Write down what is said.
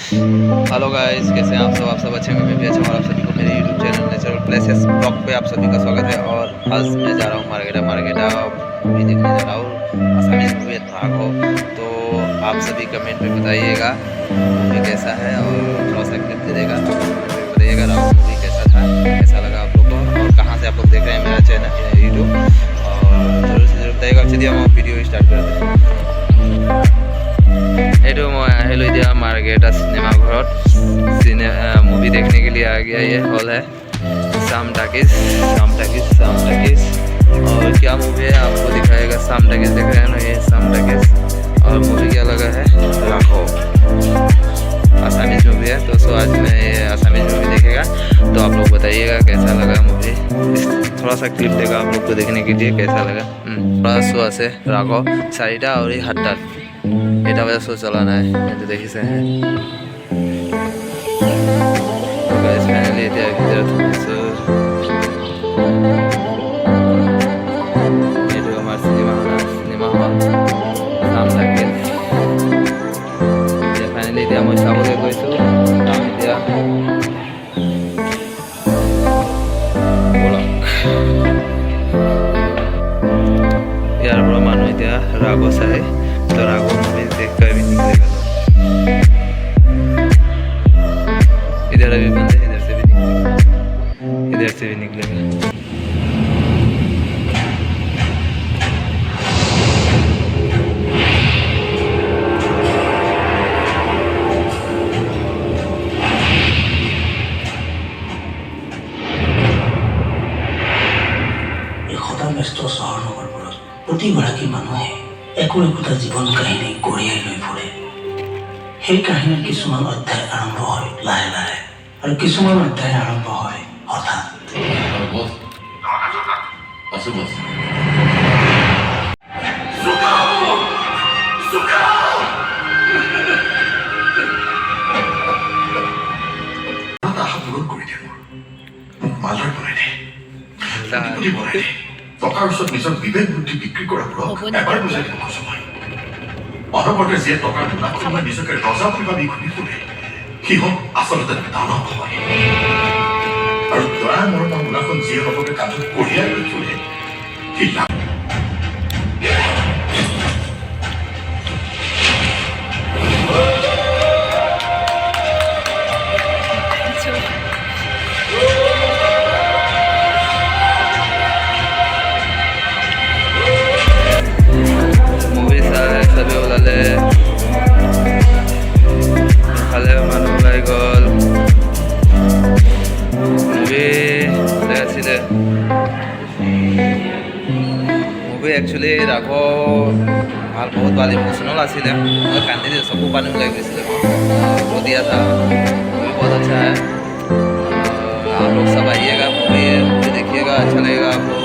Hello guys, कैसे हैं आप सब अच्छे हैं? मैं भी अच्छा हूं। और आप सभी को मेरे YouTube channel natural places blog पे आप सभी का स्वागत है। और आज मैं जा रहा हूं मार्केटा मूवी देखने जा रहा हूँ, आसामीज मूवी राघो। तो आप सभी कमेंट में बताइएगा मूवी कैसा है और थोड़ा सा क्लिप दे देगा तो कमेंट में बताइएगा राघो मूवी कैसा था, कैसा लगा आप लोग को, और कहाँ से आप लोग देख रहे हैं मेरा चैनल यूट्यूब, और जरूर से जरूर बताइएगा। चलिए हम वीडियो स्टार्ट करते हैं। এইটো मैं আহিলোঁ এতিয়া मार्केटा सिनेमा घर मूवी देखने के लिए आ गया। ये हॉल है शाम टाकिस। और क्या मूवी है आपको दिखाएगा। शाम टाकिस देख रहे हैं ना, ये शाम टाकिस। और मूवी क्या लगा है, राघो आसामीज मूवी है। तो आज मैं ये आसामीज मूवी देखेगा तो आप लोग बताइएगा कैसा लगा मूवी। थोड़ा सा क्लिप देगा आप लोग को देखने के लिए कैसा लगा। थोड़ा शो आसे राघो 4টা और 7টাত এটা বজা শো চলা নাই, এইটো দেখিছে। ফাইনেলি এতিয়া ভিতৰত সোমাইছোঁ। এইটো আমাৰ চিনেমা হল নাম থাকে। এতিয়া ফাইনেলি এতিয়া মই চাবলৈ গৈছোঁ। যাম এতিয়া বলক। ইয়াৰ পৰা মানুহ এতিয়া ৰাঘো চাই, तो राघो मूवी देख कर भी निकलेगा। इधर अभी बंद है, इधर से भी निकलेगा। ব্যস্ত চহৰ নগৰবোৰত প্ৰতিগৰাকী মানুহে একো একোটা জীৱন কাহিনী কঢ়িয়াই লৈ ফুৰে। সেই কাহিনীৰ কিছুমান অধ্যায় আৰম্ভ হয় লাহে লাহে, আৰু কিছুমান অধ্যায় আৰম্ভ হয় হঠাৎ। টকাৰ ওচৰত নিজৰ বিবেক বুদ্ধি বিক্ৰী কৰাবোৰক এবাৰ বুজাই দিব খোজো মই। অনবৰতে যিয়ে টকাৰ মুনাফা নিজকে ৰজা বুলি ভাবি ঘূৰি ফুৰে, সিহঁত আচলতে দানৱ হয়। আৰু দয়া মৰমৰ মুনাখন যিয়ে লগতে কান্ধত কঢ়িয়াই লৈ ফুৰে, সি সবে ওলালে, ইফালে মানুহ ওলাই গ'ল। মুভি ভালে আছিলে। মুভি একচুৱেলি ৰাঘো ভাল, বহুত ভাল ইমোশ্যনেল আছিলে। মই কান্দি দিওঁ, চকু পানী ওলাই গৈছিলে। रो दिया था। मूवी बहुत अच्छा है। आप लोग सब आइएगा, मूवी देखिएगा, अच्छा लगेगा आपको।